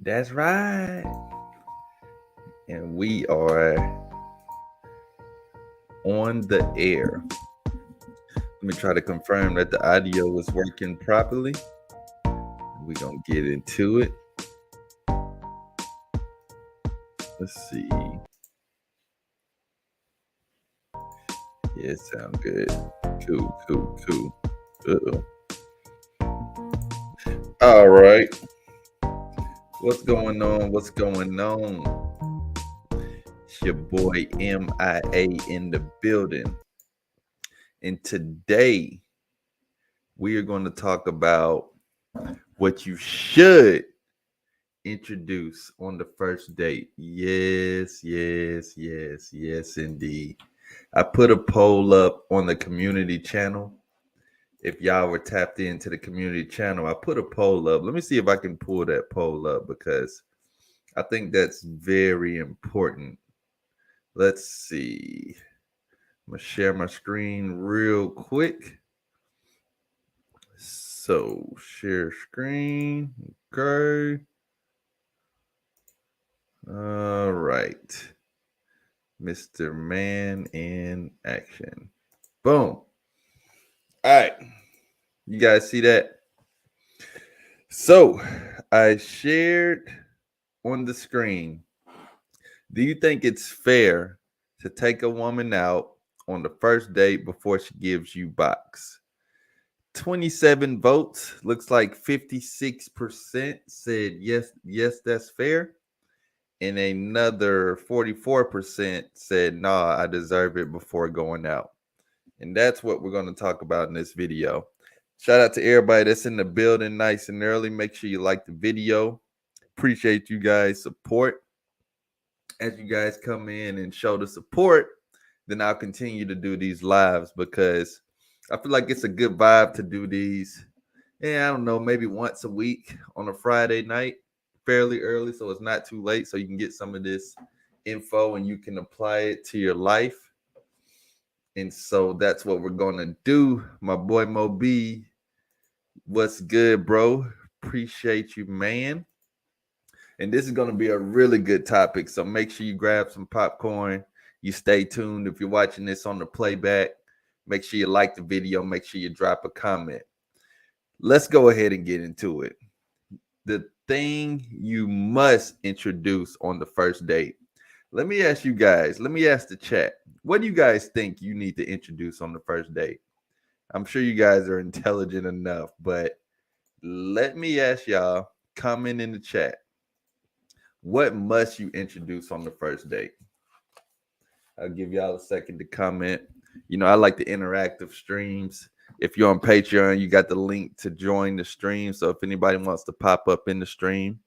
That's right. And we are on the air. Let me try to confirm that the audio is working properly. We're going to get into it. Let's see. Yeah, it sounds good. Cool. Uh-oh. All right. What's going on? It's your boy MIA in the building. And today we are going to talk about what you should introduce on the first date. Yes, indeed. I put a poll up on the community channel. If y'all were tapped into the community channel, I put a poll up. Let me see if I can pull that poll up because I think that's very important. Let's see. I'm going to share my screen real quick. So, share screen. Okay. All right. Mr. Man in action. Boom. All right. You guys see that? So, I shared on the screen. Do you think it's fair to take a woman out on the first date before she gives you box? 27 votes. Looks like 56% said yes, that's fair. And another 44% said, nah, I deserve it before going out. And that's what we're going to talk about in this video. Shout out to everybody that's in the building nice and early. Make sure you like the video. Appreciate you guys' support. As you guys come in and show the support, then I'll continue to do these lives because I feel like it's a good vibe to do these. Yeah, I don't know, maybe once a week on a Friday night, fairly early, so it's not too late, so you can get some of this info and you can apply it to your life. And so that's what we're gonna do. My boy Mo B, what's good, bro? Appreciate you, man. And this is gonna be a really good topic, so make sure you grab some popcorn. You stay tuned. If you're watching this on the playback, make sure you like the video. Make sure you drop a comment. Let's go ahead and get into it. The thing you must introduce on the first date. Let me ask you guys, let me ask the chat. What do you guys think you need to introduce on the first date? I'm sure you guys are intelligent enough, but let me ask y'all, comment in the chat. What must you introduce on the first date? I'll give y'all a second to comment. You know, I like the interactive streams. If you're on Patreon, you got the link to join the stream. So if anybody wants to pop up in the stream,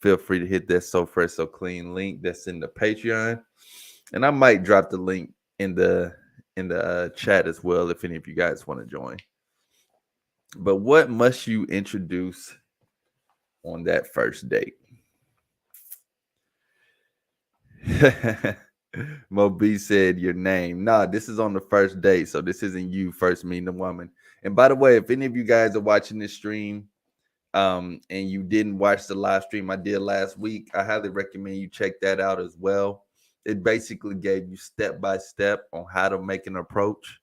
feel free to hit that So Fresh So Clean link that's in the Patreon. And I might drop the link in the chat as well if any of you guys want to join. But what must you introduce on that first date? Mo B said your name. Nah, this is on the first date, so this isn't you first meeting a woman. And by the way, if any of you guys are watching this stream, and you didn't watch the live stream I did last week, I highly recommend you check that out as well. It basically gave you step by step on how to make an approach,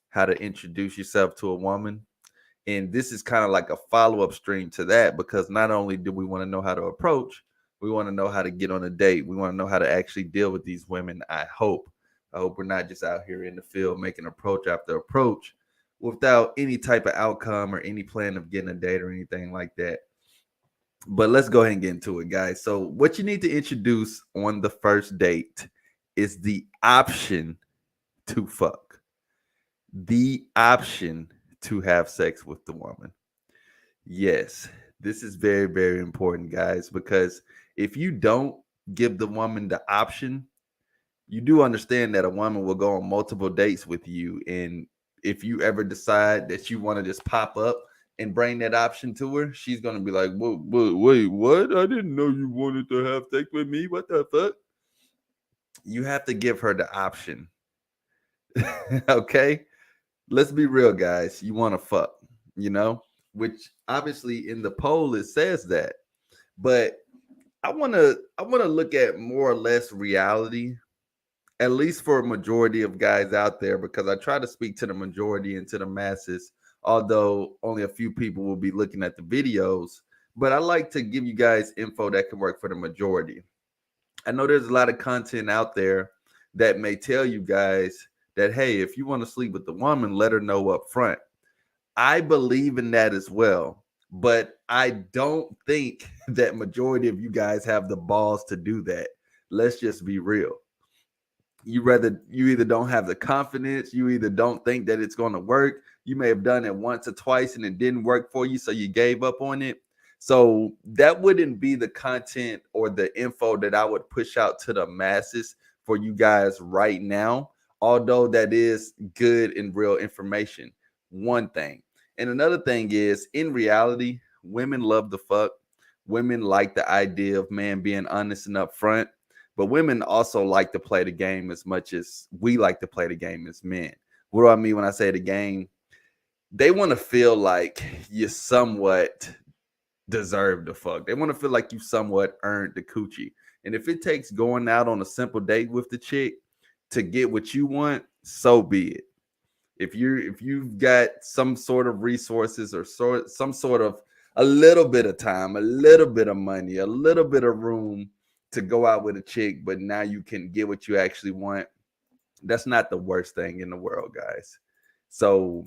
how to introduce yourself to a woman. And this is kind of like a follow-up stream to that because not only do we want to know how to approach, we want to know how to get on a date. We want to know how to actually deal with these women. I hope we're not just out here in the field making approach after approach without any type of outcome or any plan of getting a date or anything like that. But let's go ahead and get into it, guys. So what you need to introduce on the first date is the option to fuck, the option to have sex with the woman. Yes, this is very, very important, guys, because if you don't give the woman the option, you do understand that a woman will go on multiple dates with you. And if you ever decide that you want to just pop up and bring that option to her, she's going to be like, wait, what? I didn't know you wanted to have sex with me. What the fuck? You have to give her the option. Okay? Let's be real, guys. You want to fuck, which obviously in the poll it says that. But I wanna look at more or less reality, at least for a majority of guys out there, because I try to speak to the majority and to the masses, although only a few people will be looking at the videos. But I like to give you guys info that can work for the majority. I know there's a lot of content out there that may tell you guys that, hey, if you want to sleep with the woman, let her know up front. I believe in that as well, but I don't think that majority of you guys have the balls to do that. Let's just be real. You either don't have the confidence, you either don't think that it's going to work. You may have done it once or twice and it didn't work for you, so you gave up on it. So that wouldn't be the content or the info that I would push out to the masses for you guys right now, although that is good and real information. One thing. And another thing is, in reality, women love the fuck. Women like the idea of man being honest and upfront, but women also like to play the game as much as we like to play the game as men. What do I mean when I say the game? They want to feel like you somewhat deserve the fuck. They want to feel like you somewhat earned the coochie. And if it takes going out on a simple date with the chick to get what you want, so be it. If you've got some sort of resources or some sort of a little bit of time, a little bit of money, a little bit of room to go out with a chick, but now you can get what you actually want, that's not the worst thing in the world, guys. So,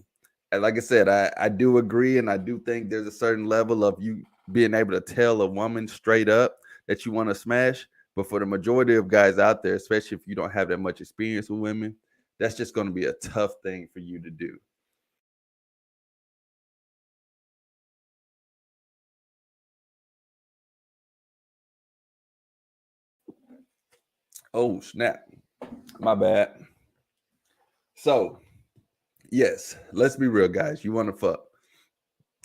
and like I said, I do agree, and I do think there's a certain level of you being able to tell a woman straight up that you want to smash. But for the majority of guys out there, especially if you don't have that much experience with women, that's just going to be a tough thing for you to do. Oh, snap. My bad. So, yes, let's be real, guys. You want to fuck.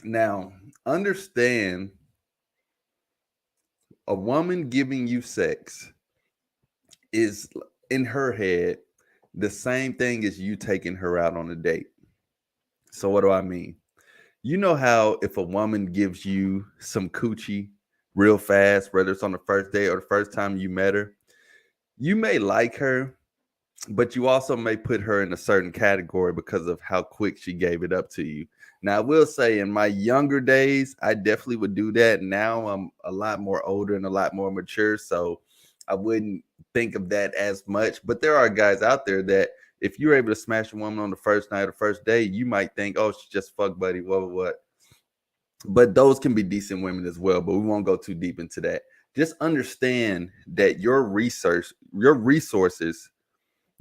Now, understand, a woman giving you sex is in her head the same thing as you taking her out on a date. So, what do I mean? You know how if a woman gives you some coochie real fast, whether it's on the first day or the first time you met her, you may like her, but you also may put her in a certain category because of how quick she gave it up to you. Now, I will say in my younger days, I definitely would do that. Now I'm a lot more older and a lot more mature, so I wouldn't think of that as much. But there are guys out there that if you're able to smash a woman on the first night or first day, you might think, oh, she's just fuck buddy, what. But those can be decent women as well, but we won't go too deep into that. Just understand that your research, your resources,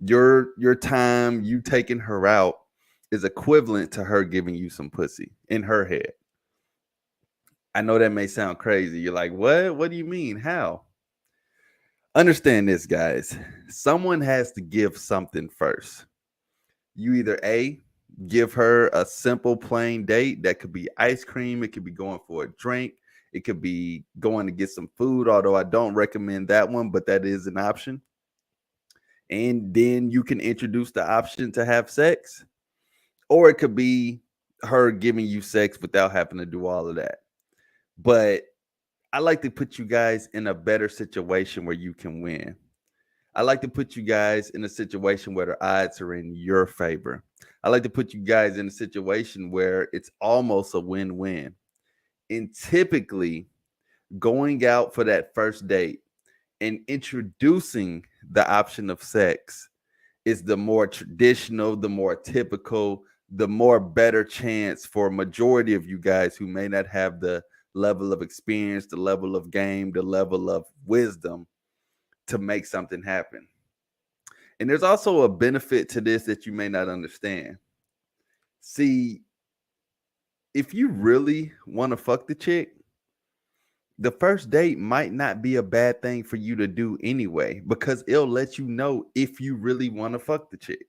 your time, you taking her out is equivalent to her giving you some pussy in her head. I know that may sound crazy. You're like, what do you mean, how? Understand this, guys. Someone has to give something first. You either A, give her a simple plain date. That could be ice cream, it could be going for a drink, it could be going to get some food, although I don't recommend that one, but that is an option. And then you can introduce the option to have sex, or it could be her giving you sex without having to do all of that. But I like to put you guys in a better situation where you can win. I like to put you guys in a situation where the odds are in your favor. I like to put you guys in a situation where it's almost a win-win. And typically, going out for that first date and introducing the option of sex is the more traditional, the more typical, the more better chance for a majority of you guys who may not have the level of experience, the level of game, the level of wisdom to make something happen. And there's also a benefit to this that you may not understand. See, if you really want to fuck the chick, the first date might not be a bad thing for you to do anyway, because it'll let you know if you really want to fuck the chick.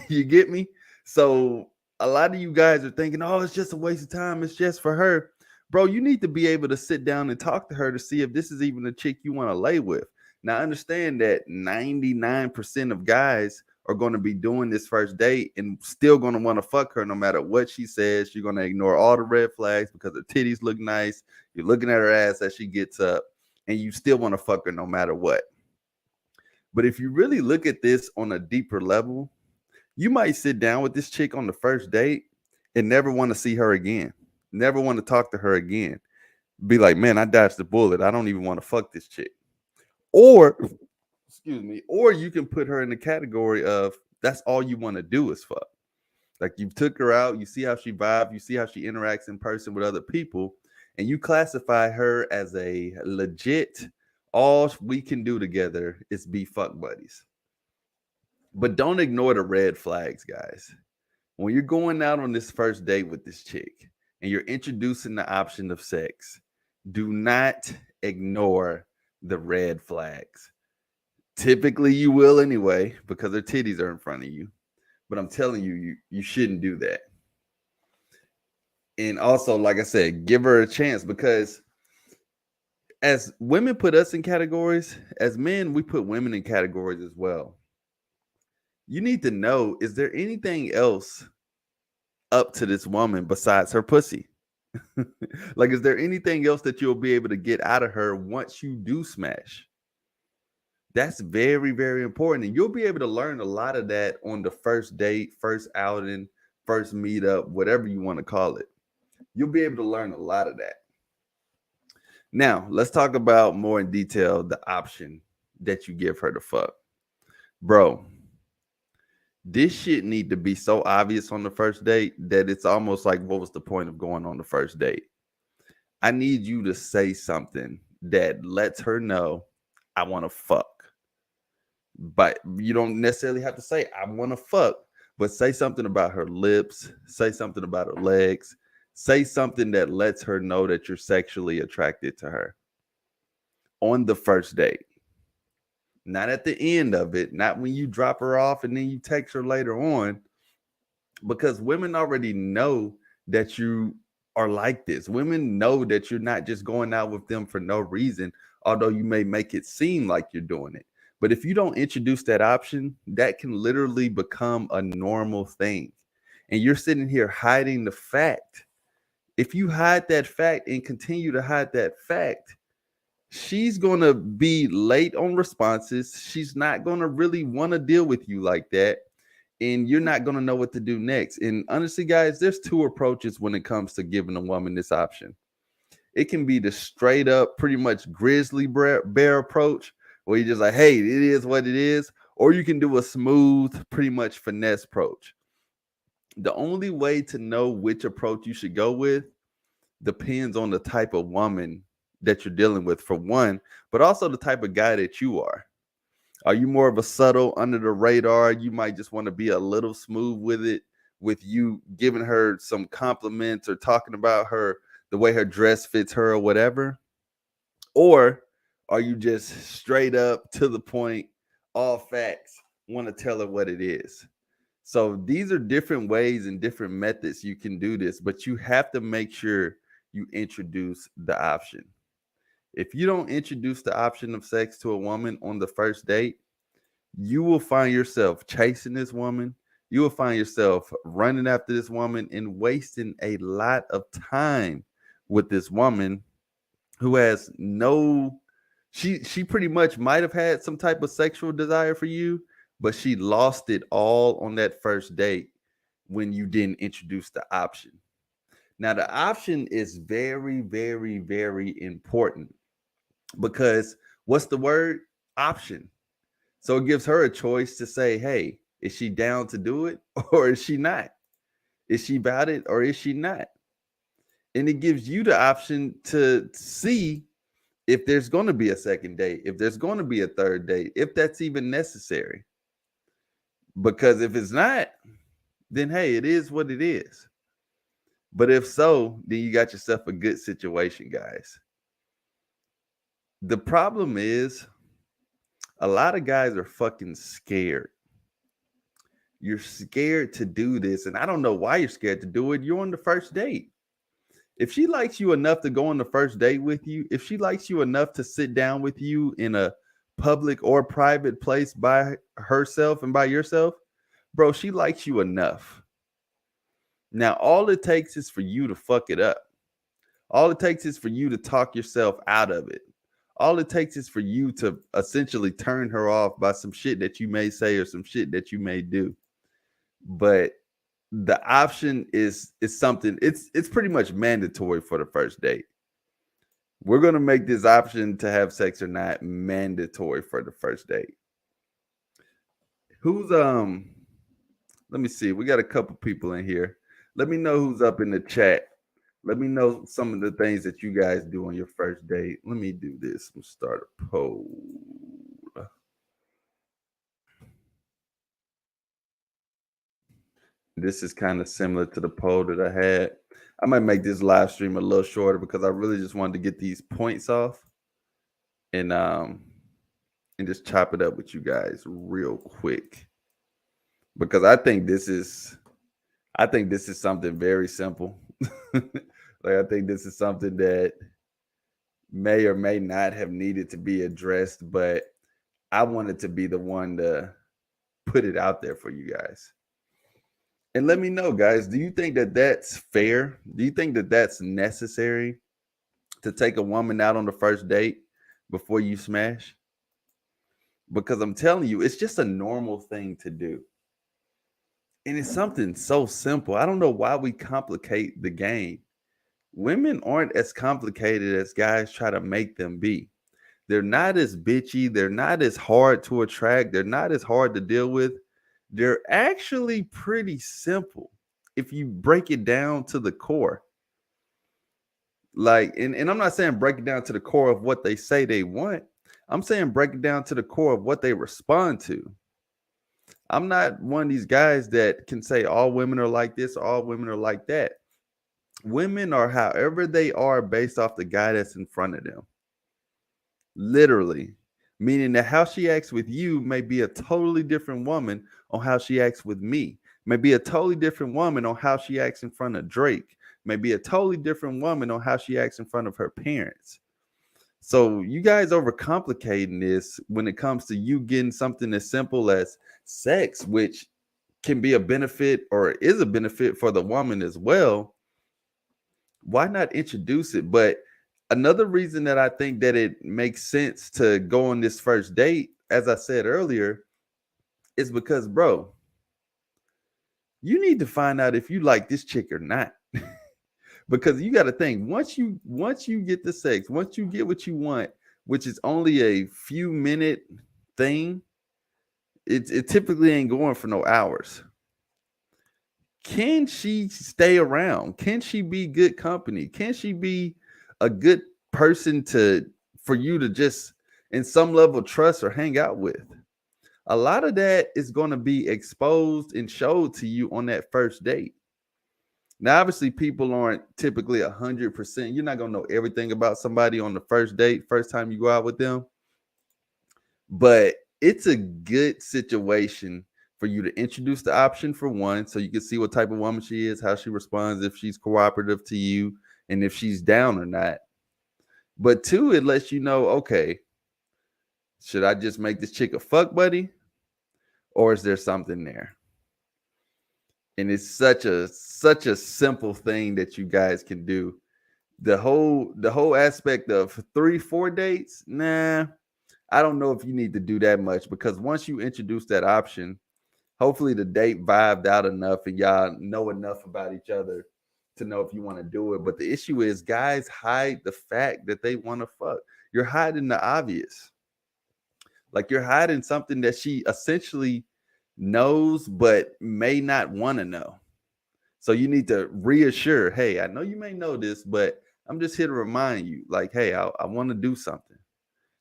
You get me? So a lot of you guys are thinking, oh, it's just a waste of time. It's just for her. Bro, you need to be able to sit down and talk to her to see if this is even a chick you want to lay with. Now, understand that 99% of guys are going to be doing this first date and still going to want to fuck her no matter what she says. You're going to ignore all the red flags because her titties look nice. You're looking at her ass as she gets up. and you still want to fuck her no matter what. But if you really look at this on a deeper level, you might sit down with this chick on the first date and never want to see her again, never want to talk to her again. Be like, man, I dodged the bullet. I don't even want to fuck this chick. Or, excuse me, or you can put her in the category of that's all you want to do is fuck. Like you took her out, you see how she vibes, you see how she interacts in person with other people, and you classify her as a legit, all we can do together is be fuck buddies. But don't ignore the red flags, guys. When you're going out on this first date with this chick and you're introducing the option of sex, do not ignore the red flags. Typically, you will anyway because her titties are in front of you. But I'm telling you, you shouldn't do that. And also, like I said, give her a chance because as women put us in categories, as men, we put women in categories as well. You need to know, is there anything else up to this woman besides her pussy? Like, is there anything else that you'll be able to get out of her once you do smash? That's very, very important. And you'll be able to learn a lot of that on the first date, first outing, first meetup, whatever you want to call it. You'll be able to learn a lot of that. Now, let's talk about more in detail the option that you give her to fuck. Bro, this shit need to be so obvious on the first date that it's almost like, what was the point of going on the first date? I need you to say something that lets her know I want to fuck. But you don't necessarily have to say I want to fuck, but say something about her lips, say something about her legs, say something that lets her know that you're sexually attracted to her on the first date. Not at the end of it, not when you drop her off and then you text her later on, because women already know that you are like this. Women know that you're not just going out with them for no reason, although you may make it seem like you're doing it. But if you don't introduce that option, that can literally become a normal thing. And you're sitting here hiding the fact. If you hide that fact and continue to hide that fact, she's going to be late on responses. She's not going to really want to deal with you like that. And you're not going to know what to do next. And honestly, guys, there's two approaches when it comes to giving a woman this option. It can be the straight up, pretty much grizzly bear approach, where you're just like, hey, it is what it is. Or you can do a smooth, pretty much finesse approach. The only way to know which approach you should go with depends on the type of woman that you're dealing with, for one, but also the type of guy that you are. Are you more of a subtle, under the radar? You might just want to be a little smooth with it, with you giving her some compliments or talking about her, the way her dress fits her or whatever. Or are you just straight up to the point, all facts, want to tell her what it is? So these are different ways and different methods you can do this, but you have to make sure you introduce the option. If you don't introduce the option of sex to a woman on the first date, you will find yourself chasing this woman. You will find yourself running after this woman and wasting a lot of time with this woman who has she pretty much might have had some type of sexual desire for you, but she lost it all on that first date when you didn't introduce the option. Now, the option is very, very, very important because what's the word? Option. So it gives her a choice to say, hey, is she down to do it or is she not? Is she about it or is she not? And it gives you the option to see if there's going to be a second date, if there's going to be a third date, if that's even necessary. Because if it's not, then hey, it is what it is. But if so, then you got yourself a good situation, guys. The problem is a lot of guys are fucking scared. You're scared to do this. And I don't know why you're scared to do it. You're on the first date. If she likes you enough to go on the first date with you, if she likes you enough to sit down with you in a public or private place by herself and by yourself, bro, she likes you enough. Now, all it takes is for you to fuck it up. All it takes is for you to talk yourself out of it. All it takes is for you to essentially turn her off by some shit that you may say or some shit that you may do. But the option is something, it's pretty much mandatory for the first date. We're gonna make this option to have sex or not mandatory for the first date. Who's let me see. We got a couple people in here. Let me know who's up in the chat. Let me know some of the things that you guys do on your first date. Let me do this. We'll start a poll. This is kind of similar to the poll that I had. I might make this live stream a little shorter because I really just wanted to get these points off and just chop it up with you guys real quick. Because I think this is something very simple. Like I think this is something that may or may not have needed to be addressed, but I wanted to be the one to put it out there for you guys. And let me know, guys, do you think that that's fair? Do you think that that's necessary to take a woman out on the first date before you smash? Because I'm telling you, it's just a normal thing to do. And it's something so simple. I don't know why we complicate the game. Women aren't as complicated as guys try to make them be. They're not as bitchy. They're not as hard to attract. They're not as hard to deal with. They're actually pretty simple if you break it down to the core. Like, and I'm not saying break it down to the core of what they say they want. I'm saying break it down to the core of what they respond to. I'm not one of these guys that can say all women are like this, or all women are like that. Women are however they are based off the guy that's in front of them. Literally. Meaning that how she acts with you may be a totally different woman on how she acts with me. May be a totally different woman on how she acts in front of Drake. May be a totally different woman on how she acts in front of her parents. So you guys overcomplicating this when it comes to you getting something as simple as sex, which can be a benefit or is a benefit for the woman as well. Why not introduce it? But another reason that I think that it makes sense to go on this first date, as I said earlier, is because, bro, you need to find out if you like this chick or not. Because you got to think, once you get the sex, once you get what you want, which is only a few minute thing, it typically ain't going for no hours. Can she stay around? Can she be good company? Can she be a good person for you to just in some level trust or hang out with? A lot of that is going to be exposed and showed to you on that first date. Now, obviously, people aren't typically 100%. You're not going to know everything about somebody on the first date, first time you go out with them. But it's a good situation for you to introduce the option for one, so you can see what type of woman she is, how she responds, if she's cooperative to you, and if she's down or not. But two, it lets you know, okay, should I just make this chick a fuck buddy, or is there something there? And it's such a simple thing that you guys can do. The whole aspect of 3-4 dates, nah, I don't know if you need to do that much, because once you introduce that option, hopefully the date vibed out enough and y'all know enough about each other to know if you want to do it. But the issue is guys hide the fact that they want to fuck. You're hiding the obvious. Like you're hiding something that she essentially knows but may not want to know. So you need to reassure, hey, I know you may know this, but I'm just here to remind you, like, hey, I want to do something.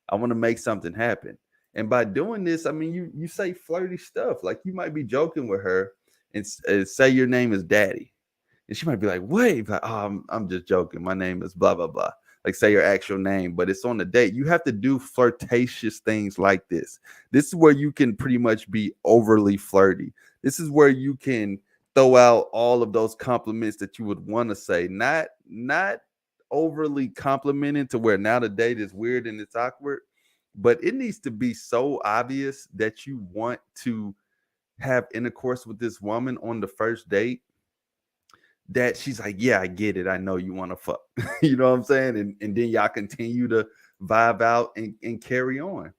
I want to make something happen. And by doing this, I mean, you say flirty stuff. Like you might be joking with her and say your name is Daddy. And she might be like, wait, like, oh, I'm just joking. My name is blah, blah, blah. Like say your actual name, but it's on the date. You have to do flirtatious things like this. This is where you can pretty much be overly flirty. This is where you can throw out all of those compliments that you would want to say, not overly complimenting to where now the date is weird and it's awkward, but it needs to be so obvious that you want to have intercourse with this woman on the first date that she's like, yeah, I get it. I know you want to fuck. You know what I'm saying? And then y'all continue to vibe out and carry on.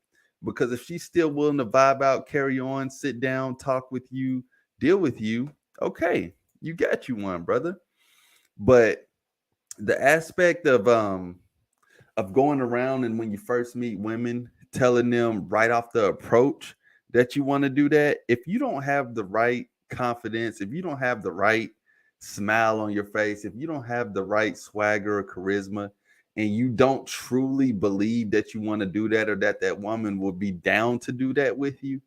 Because if she's still willing to vibe out, carry on, sit down, talk with you, deal with you, okay, you got you one, brother. But the aspect of going around and when you first meet women, telling them right off the approach that you want to do that, if you don't have the right confidence, if you don't have the right smile on your face, if you don't have the right swagger or charisma, and you don't truly believe that you want to do that or that that woman will be down to do that with you,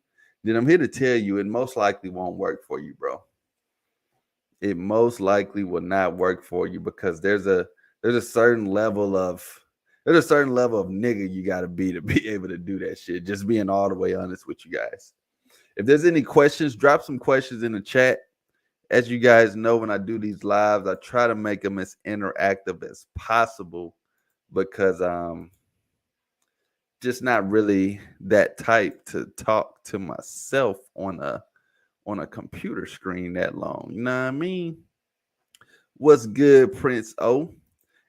then I'm here to tell you it most likely won't work for you, bro. It most likely will not work for you because there's a certain level of there's a certain level of nigga you got to be able to do that shit. Just being all the way honest with you guys. If there's any questions, drop some questions in the chat. As you guys know, when I do these lives, I try to make them as interactive as possible because just not really that type to talk to myself on a computer screen that long. You know what I mean? What's good, Prince O?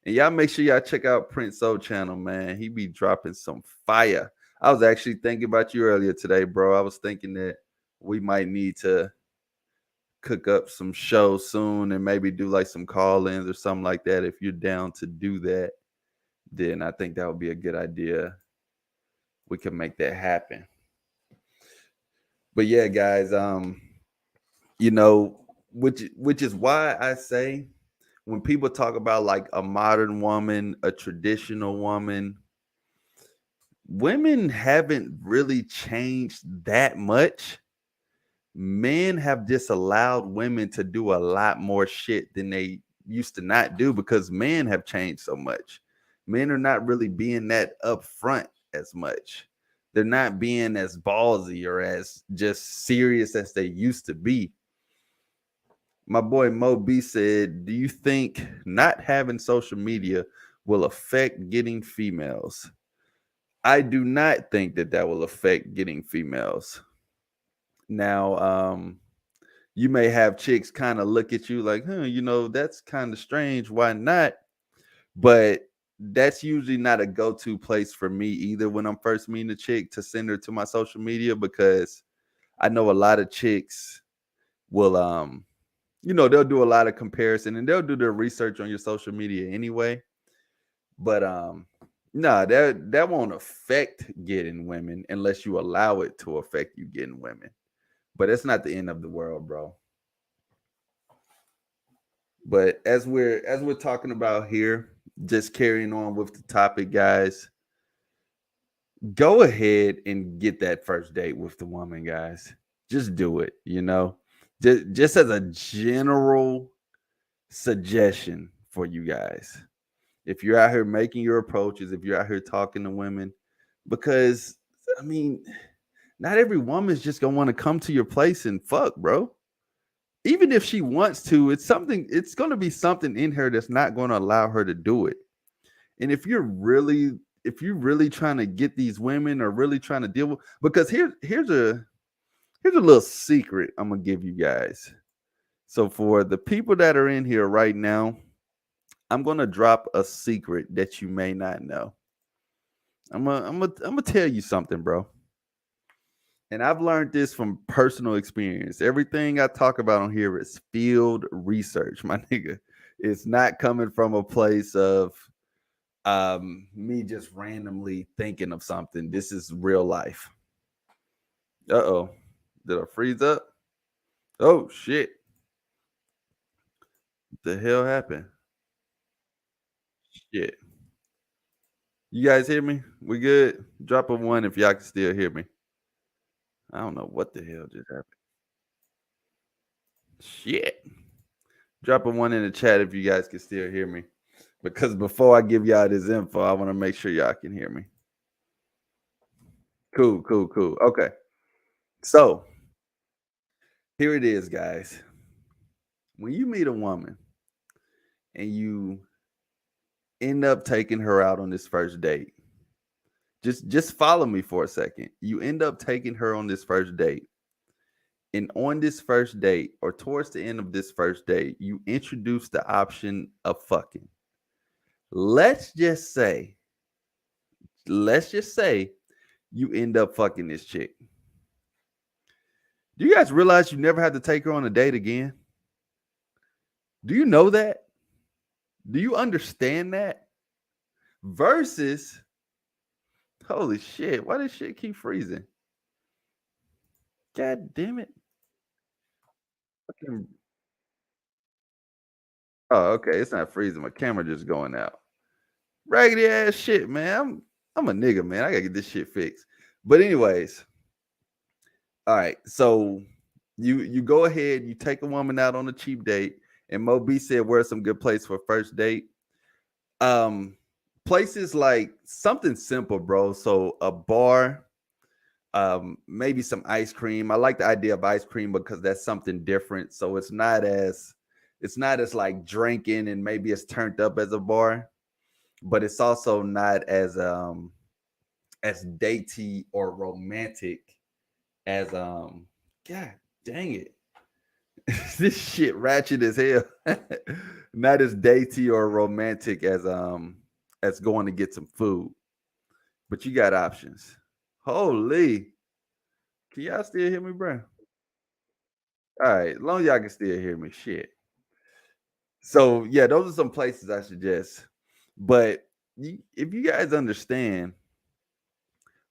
And y'all make sure y'all check out Prince O channel, man. He be dropping some fire. I was actually thinking about you earlier today, bro. I was thinking that we might need to cook up some shows soon and maybe do like some call-ins or something like that. If you're down to do that, then I think that would be a good idea. We can make that happen. But yeah, guys, you know, which is why I say when people talk about like a modern woman, a traditional woman, women haven't really changed that much. Men have just allowed women to do a lot more shit than they used to not do because men have changed so much. Men are not really being that upfront as much. They're not being as ballsy or as just serious as they used to be. My boy Mo B said, do you think not having social media will affect getting females? I do not think that that will affect getting females. Now, you may have chicks kind of look at you like, you know, that's kind of strange. Why not? But that's usually not a go-to place for me either when I'm first meeting a chick to send her to my social media because I know a lot of chicks will you know, they'll do a lot of comparison and they'll do their research on your social media anyway. But no, that won't affect getting women unless you allow it to affect you getting women. But it's not the end of the world, bro. But as we're talking about here, just carrying on with the topic, guys, go ahead and get that first date with the woman, guys. Just do it, you know. Just as a general suggestion for you guys. If you're out here making your approaches, if you're out here talking to women, because I mean, not every woman's just gonna want to come to your place and fuck, bro. Even if she wants to, it's gonna be something in her that's not gonna allow her to do it. And if you're really trying to get these women or really trying to deal with, because here's a little secret I'm gonna give you guys. So for the people that are in here right now, I'm gonna drop a secret that you may not know. I'm gonna tell you something, bro. And I've learned this from personal experience. Everything I talk about on here is field research, my nigga. It's not coming from a place of me just randomly thinking of something. This is real life. Uh-oh. Did I freeze up? Oh shit. What the hell happened? Shit. You guys hear me? We good? Drop a one if y'all can still hear me. I don't know what the hell just happened. Shit. Drop a one in the chat if you guys can still hear me. Because before I give y'all this info, I want to make sure y'all can hear me. Cool, cool, cool. Okay. So here it is, guys. When you meet a woman and you end up taking her out on this first date, just follow me for a second. You end up taking her on this first date. And on this first date, or towards the end of this first date, you introduce the option of fucking. Let's just say let's just say you end up fucking this chick. Do you guys realize you never have to take her on a date again? Do you know that? Do you understand that? Versus, holy shit, why does shit keep freezing? God damn it. Fucking- Oh, okay. It's not freezing. My camera just going out. Raggedy ass shit, man. I'm a nigga, man. I gotta get this shit fixed. But anyways, all right. So you go ahead, you take a woman out on a cheap date, and Mo B said where's some good place for first date? Um, Places like something simple, bro. So a bar, maybe some ice cream. I like the idea of ice cream because that's something different. So it's not as like drinking and maybe it's turned up as a bar, but it's also not as datey or romantic as god dang it. This shit ratchet as hell. Not as datey or romantic as going to get some food. But you got options. Holy. Can y'all still hear me, bro? All right, as long as y'all can still hear me, shit. So yeah, those are some places I suggest. But if you guys understand,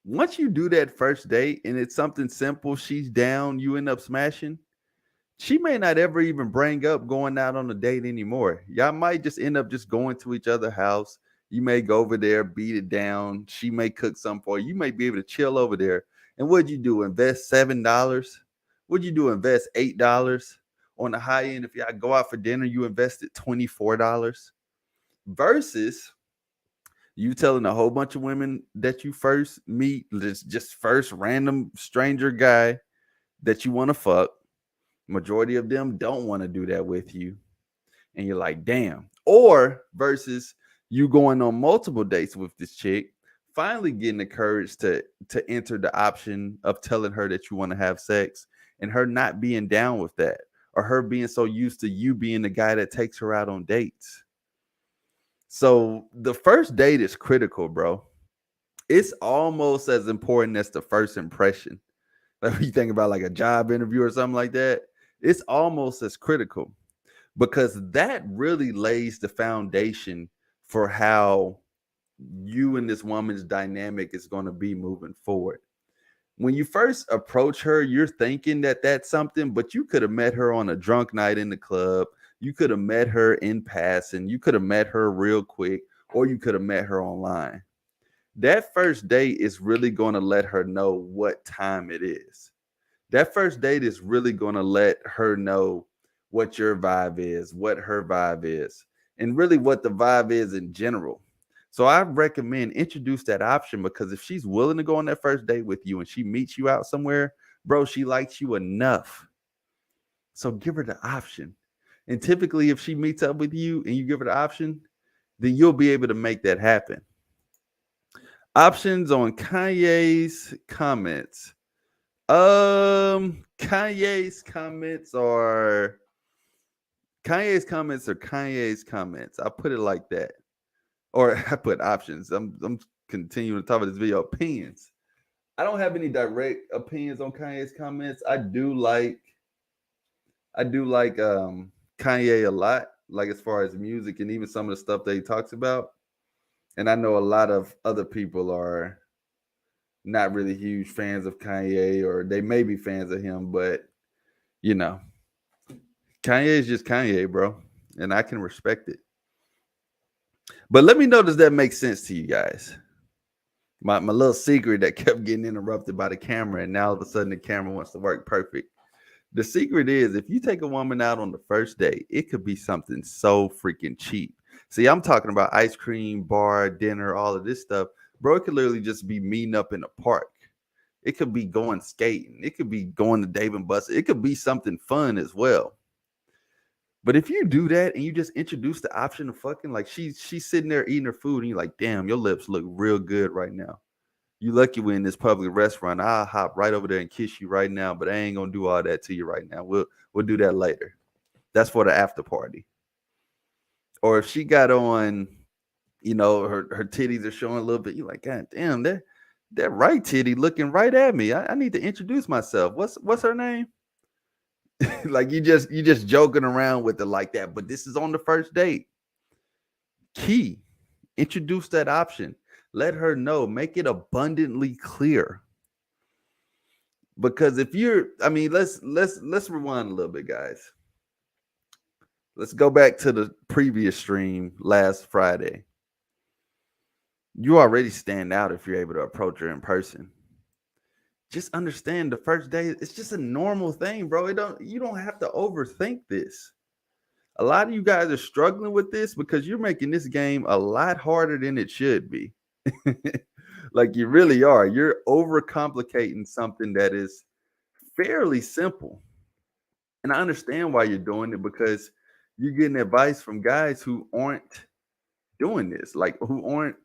once you do that first date and it's something simple, she's down, you end up smashing, she may not ever even bring up going out on a date anymore. Y'all might just end up just going to each other's house. You may go over there, beat it down. She may cook something for you. You may be able to chill over there. And what'd you do? Invest $7? What'd you do? Invest $8? On the high end, if y'all go out for dinner, you invested $24. Versus you telling a whole bunch of women that you first meet, just first random stranger guy that you want to fuck. Majority of them don't want to do that with you. And you're like, damn. Or versus you going on multiple dates with this chick, finally getting the courage to enter the option of telling her that you want to have sex and her not being down with that, or her being so used to you being the guy that takes her out on dates. So the first date is critical, bro. It's almost as important as the first impression. Like when you think about like a job interview or something like that, it's almost as critical because that really lays the foundation for how you and this woman's dynamic is going to be moving forward. When you first approach her, you're thinking that that's something, but you could have met her on a drunk night in the club. You could have met her in passing. You could have met her real quick, or you could have met her online. That first date is really going to let her know what time it is. That first date is really going to let her know what your vibe is, what her vibe is, and really what the vibe is in general. So I recommend introduce that option because if she's willing to go on that first date with you and she meets you out somewhere, bro, she likes you enough. So give her the option. And typically, if she meets up with you and you give her the option, then you'll be able to make that happen. Options on Kanye's comments. Kanye's comments are Kanye's comments are Kanye's comments. I put it like that. Or I put options. I'm continuing to talk about this video. Opinions. I don't have any direct opinions on Kanye's comments. I do like Kanye a lot, like as far as music and even some of the stuff that he talks about. And I know a lot of other people are not really huge fans of Kanye, or they may be fans of him, but you know, Kanye is just Kanye, bro, and I can respect it. But let me know, does that make sense to you guys? My little secret that kept getting interrupted by the camera, and now all of a sudden the camera wants to work perfect. The secret is if you take a woman out on the first date, it could be something so freaking cheap. See, I'm talking about ice cream, bar, dinner, all of this stuff. Bro, it could literally just be meeting up in a park. It could be going skating. It could be going to Dave and Buster. It could be something fun as well. But if you do that and you just introduce the option of fucking, like she's sitting there eating her food and you're like, damn, your lips look real good right now. You lucky we're in this public restaurant. I'll hop right over there and kiss you right now, but I ain't gonna do all that to you right now. We'll do that later. That's for the after party. Or if she got on her titties are showing a little bit. You're like, God damn, that right titty looking right at me. I need to introduce myself. What's her name? Like you just joking around with it like that. But this is on the first date. Key. Introduce that option. Let her know. Make it abundantly clear. Because if you're, I mean, let's rewind a little bit, guys. Let's go back to the previous stream last Friday. You already stand out if you're able to approach her in person. Just understand the first day, it's just a normal thing, bro. You don't have to overthink this. A lot of you guys are struggling with this because you're making this game a lot harder than it should be. Like you really are. You're overcomplicating something that is fairly simple. And I understand why you're doing it, because you're getting advice from guys who aren't doing this, like who aren't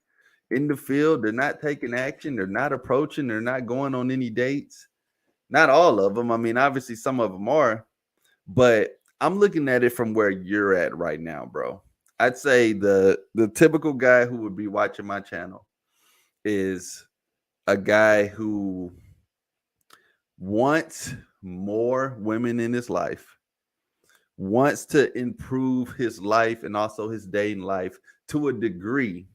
in the field. They're not taking action. They're not approaching. They're not going on any dates. Not all of them. I mean, obviously some of them are, but I'm looking at it from where you're at right now, bro. I'd say the typical guy who would be watching my channel is a guy who wants more women in his life, wants to improve his life and also his dating life to a degree,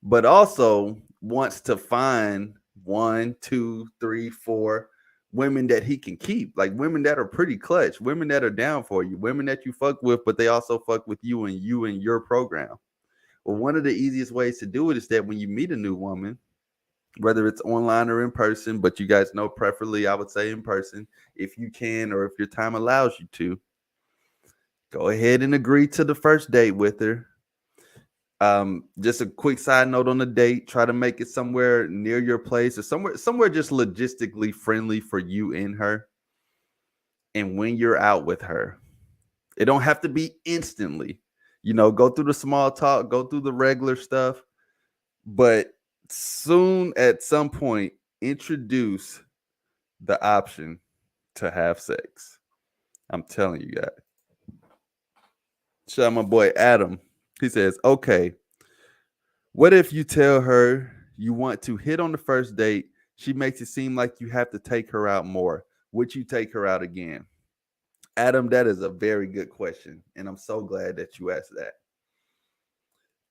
but also wants to find 1, 2, 3, 4 women that he can keep, like women that are pretty clutch, women that are down for you, women that you fuck with, but they also fuck with you and your program. Well, one of the easiest ways to do it is that when you meet a new woman, whether it's online or in person, but you guys know preferably, I would say in person, if you can, or if your time allows you to, go ahead and agree to the first date with her. Just a quick side note on the date, try to make it somewhere near your place or somewhere just logistically friendly for you and her. And when you're out with her, it don't have to be instantly, go through the small talk, go through the regular stuff, but soon at some point, introduce the option to have sex. I'm telling you guys. Shout out my boy Adam. He says, okay, what if you tell her you want to hit on the first date? She makes it seem like you have to take her out more. Would you take her out again? Adam, that is a very good question. And I'm so glad that you asked that.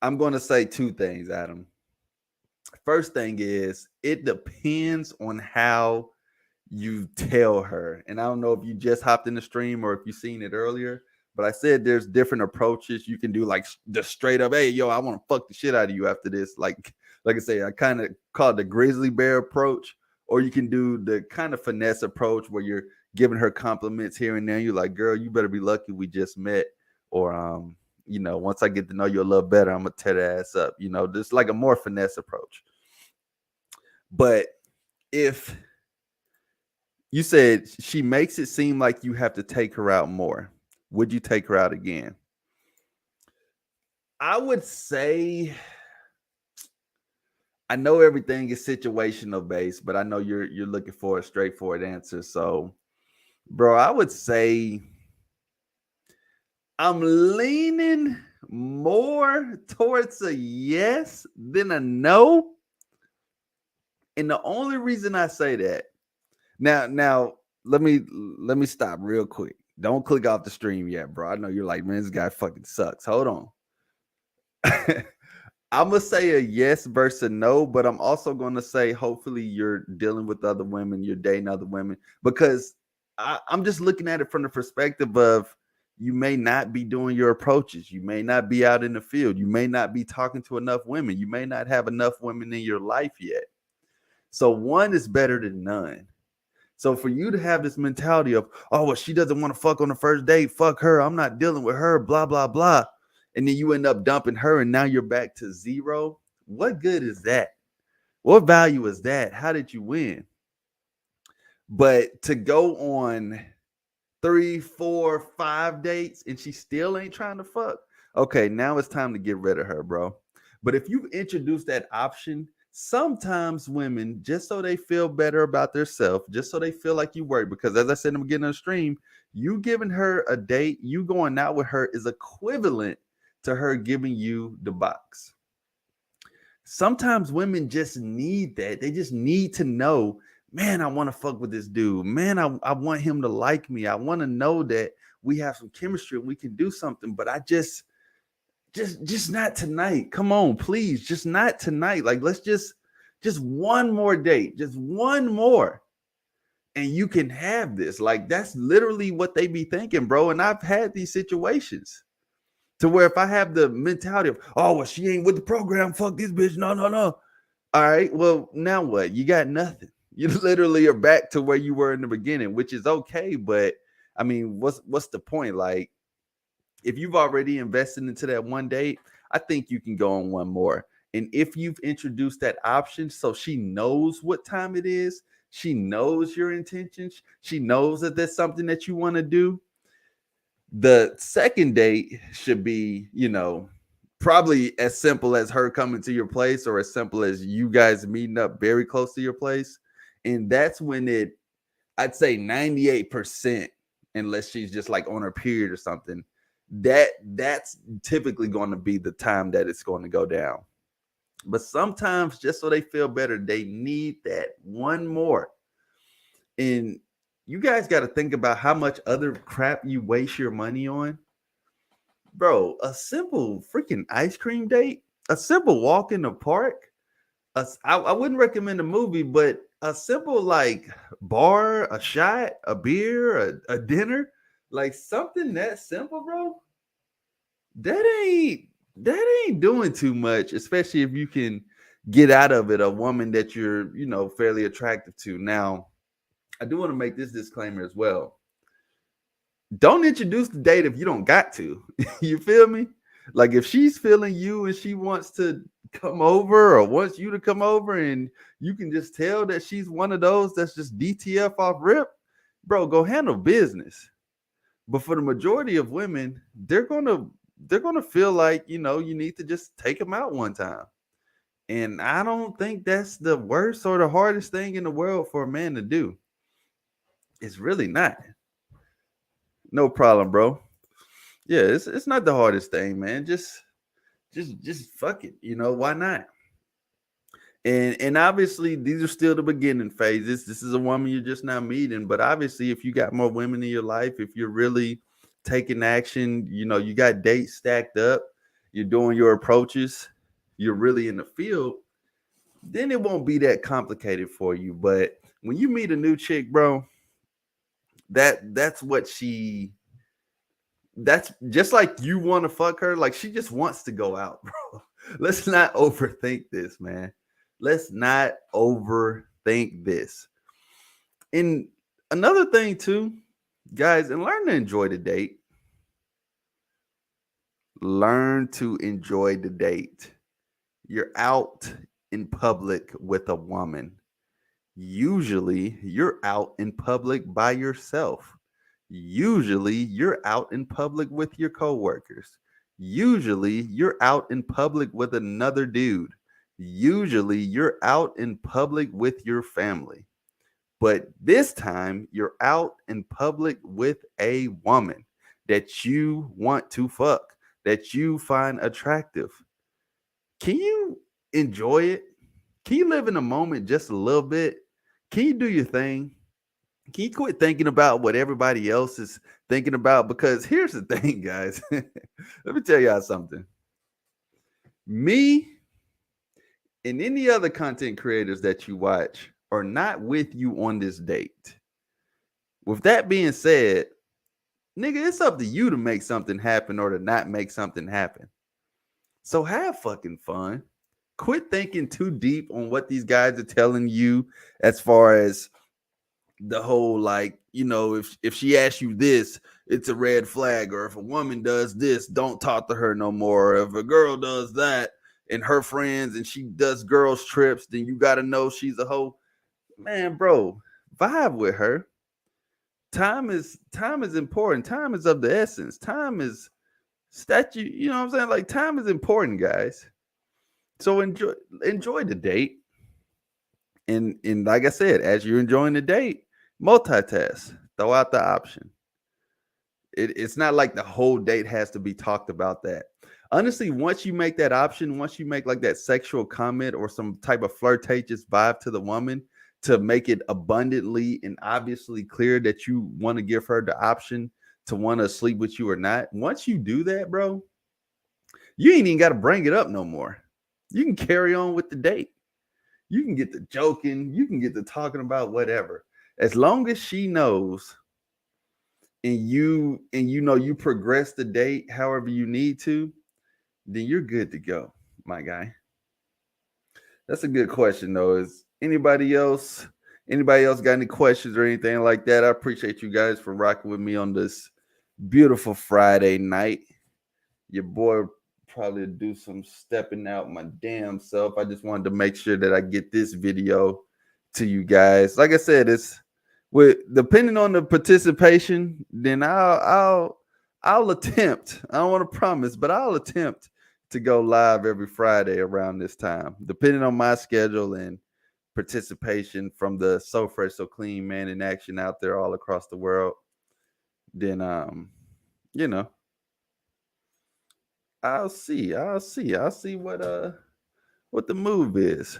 I'm going to say two things, Adam. First thing is, it depends on how you tell her. And I don't know if you just hopped in the stream or if you've seen it earlier, but I said there's different approaches you can do, like just straight up, hey, yo, I want to fuck the shit out of you after this. Like I say, I kind of call it the grizzly bear approach, or you can do the kind of finesse approach where you're giving her compliments here and there. You're like, girl, you better be lucky we just met. Or, once I get to know you a little better, I'm going to tear the ass up. Just like a more finesse approach. But if you said she makes it seem like you have to take her out more, would you take her out again? I would say, I know everything is situational based, but I know you're looking for a straightforward answer. So, bro, I would say I'm leaning more towards a yes than a no. And the only reason I say that, now let me stop real quick. Don't click off the stream yet, bro. I know you're like, man, this guy fucking sucks. Hold on. I'm going to say a yes versus a no, but I'm also going to say hopefully you're dealing with other women, you're dating other women, because I'm just looking at it from the perspective of you may not be doing your approaches. You may not be out in the field. You may not be talking to enough women. You may not have enough women in your life yet. So one is better than none. So for you to have this mentality of, oh, well, she doesn't want to fuck on the first date, fuck her, I'm not dealing with her, blah, blah, blah. And then you end up dumping her and now you're back to zero. What good is that? What value is that? How did you win? But to go on 3, 4, 5 dates and she still ain't trying to fuck, okay, now it's time to get rid of her, bro. But if you've introduced that option, sometimes women, just so they feel better about themselves, just so they feel like you work, because as I said in the beginning of the stream, you giving her a date, you going out with her is equivalent to her giving you the box. Sometimes women just need that. They just need to know, man, I want to fuck with this dude. Man, I want him to like me. I want to know that we have some chemistry and we can do something, but I just not tonight. Come on, please, just not tonight. Like, let's just one more date, just one more, and you can have this. Like, that's literally what they be thinking, bro. And I've had these situations to where if I have the mentality of, oh, well, she ain't with the program, fuck this bitch. No, no, no. All right, well, now what? You got nothing. You literally are back to where you were in the beginning, which is okay. But I mean, what's the point? Like, if you've already invested into that one date, I think you can go on one more. And if you've introduced that option so she knows what time it is, she knows your intentions, she knows that there's something that you want to do, the second date should be, probably as simple as her coming to your place or as simple as you guys meeting up very close to your place. And that's when I'd say 98%, unless she's just like on her period or something, that's typically going to be the time that it's going to go down. But sometimes, just so they feel better, they need that one more. And you guys got to think about how much other crap you waste your money on. Bro, a simple freaking ice cream date, a simple walk in the park. I wouldn't recommend a movie, but a simple like bar, a shot, a beer, a dinner, like something that simple, bro. That ain't doing too much, especially if you can get out of it a woman that you're, fairly attractive to. Now, I do want to make this disclaimer as well. Don't introduce the date if you don't got to. You feel me? Like, if she's feeling you and she wants to come over or wants you to come over and you can just tell that she's one of those that's just DTF off rip, bro, go handle business. But for the majority of women, they're gonna feel like, you need to just take them out one time. And I don't think that's the worst or the hardest thing in the world for a man to do. It's really not. No problem, bro. Yeah, it's not the hardest thing, man. Just fuck it. Why not? And obviously these are still the beginning phases. This is a woman you're just now meeting, but obviously if you got more women in your life, if you're really taking action, you got dates stacked up, you're doing your approaches, you're really in the field, then it won't be that complicated for you. But when you meet a new chick, bro, that's just like you want to fuck her, like she just wants to go out, bro. Let's not overthink this, man. Let's not overthink this. And another thing too, guys, and learn to enjoy the date. Learn to enjoy the date. You're out in public with a woman. Usually you're out in public by yourself. Usually you're out in public with your coworkers. Usually you're out in public with another dude. Usually you're out in public with your family. But this time you're out in public with a woman that you want to fuck, that you find attractive. Can you enjoy it? Can you live in the moment just a little bit? Can you do your thing? Can you quit thinking about what everybody else is thinking about? Because here's the thing, guys. Let me tell y'all something. Me and any other content creators that you watch are not with you on this date. With that being said, nigga, it's up to you to make something happen or to not make something happen. So have fucking fun. Quit thinking too deep on what these guys are telling you as far as the whole, like, if she asks you this, it's a red flag, or if a woman does this, don't talk to her no more. Or if a girl does that and her friends and she does girls trips, then you got to know she's a hoe. Man, bro, vibe with her. Time is important. Time is of the essence. Time is statue. You know what I'm saying? Like, time is important, guys. So enjoy the date. And like I said, as you're enjoying the date, multitask. Throw out the option. It's not like the whole date has to be talked about that. Honestly, once you make that option, once you make like that sexual comment or some type of flirtatious vibe to the woman to make it abundantly and obviously clear that you want to give her the option to want to sleep with you or not. Once you do that, bro, you ain't even got to bring it up no more. You can carry on with the date. You can get to joking. You can get to talking about whatever. As long as she knows and you know you progress the date however you need to, then you're good to go, my guy. That's a good question, though. Is anybody else got any questions or anything like that? I appreciate you guys for rocking with me on this beautiful Friday night. Your boy probably do some stepping out my damn self. I just wanted to make sure that I get this video to you guys. Like I said, it's with depending on the participation, then I'll attempt. I don't want to promise, but I'll attempt to go live every Friday around this time, depending on my schedule and participation from the So Fresh So Clean man in action out there all across the world. Then you know, I'll see what the move is.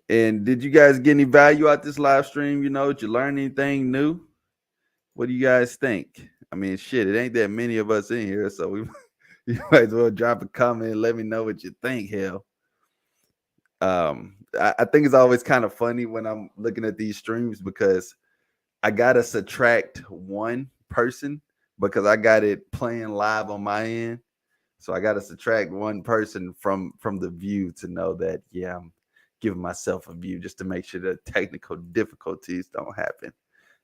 And did you guys get any value out this live stream? You know, did you learn anything new? What do you guys think? I mean, shit, it ain't that many of us in here, so you might as well drop a comment and let me know what you think. Hell, I think it's always kind of funny when I'm looking at these streams because I gotta subtract one person because I got it playing live on my end. So I gotta subtract one person from the view to know that, yeah, I'm giving myself a view just to make sure that technical difficulties don't happen.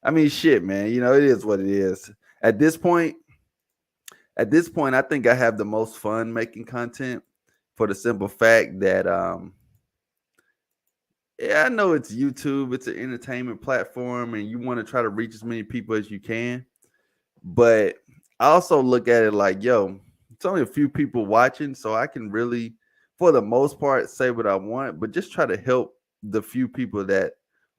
I mean, shit, man, you know, it is what it is. At this point, I think I have the most fun making content for the simple fact that, yeah, I know it's YouTube, it's an entertainment platform, and you want to try to reach as many people as you can. But I also look at it like, yo, it's only a few people watching, so I can really, for the most part, say what I want, but just try to help the few people that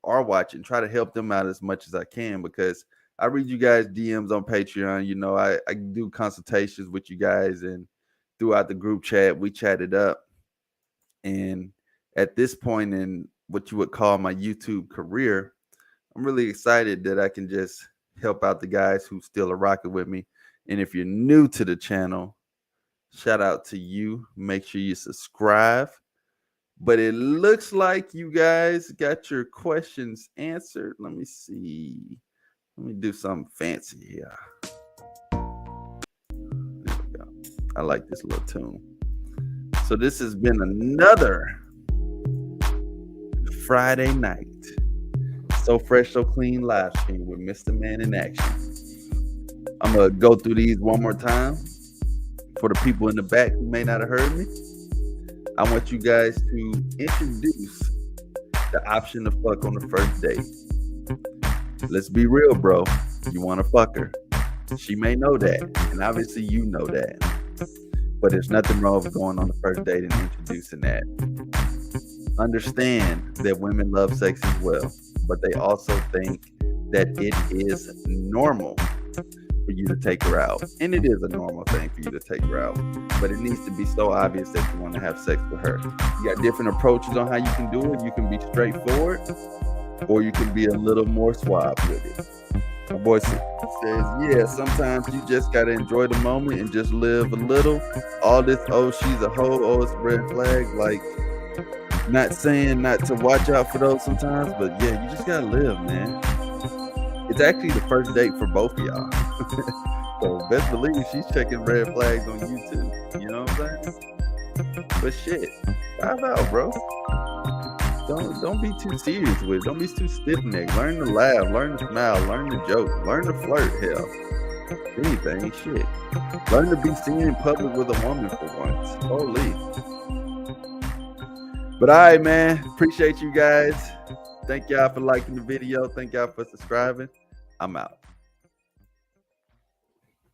are watching, try to help them out as much as I can, because I read you guys DMs on Patreon. You know, I do consultations with you guys, and throughout the group chat, we chatted up. And at this point in what you would call my YouTube career, I'm really excited that I can just help out the guys who still are rocking with me. And if you're new to the channel, shout out to you. Make sure you subscribe. But it looks like you guys got your questions answered. Let me see. Let me do something fancy here. There we go. I like this little tune. So this has been another Friday night So Fresh So Clean live stream with Mr. Man in Action. I'm going to go through these one more time for the people in the back who may not have heard me. I want you guys to introduce the option to fuck on the first date. Let's be real, bro. You want to fuck her. She may know that, and obviously you know that. But there's nothing wrong with going on the first date and introducing that. Understand that women love sex as well, but they also think that it is normal for you to take her out. And it is a normal thing for you to take her out. But it needs to be so obvious that you want to have sex with her. You got different approaches on how you can do it. You can be straightforward, or you can be a little more suave with it. My boy says, yeah, sometimes you just got to enjoy the moment and just live a little. All this, oh, she's a hoe, oh, it's a red flag. Like, not saying not to watch out for those sometimes, but yeah, you just got to live, man. It's actually the first date for both of y'all. So best believe she's checking red flags on YouTube. You know what I'm saying? But shit, dive out, bro. Don't be too serious with it. Don't be too stiff-necked. Learn to laugh. Learn to smile. Learn to joke. Learn to flirt. Hell, anything, shit. Learn to be seen in public with a woman for once. Holy. But all right, man. Appreciate you guys. Thank y'all for liking the video. Thank y'all for subscribing. I'm out.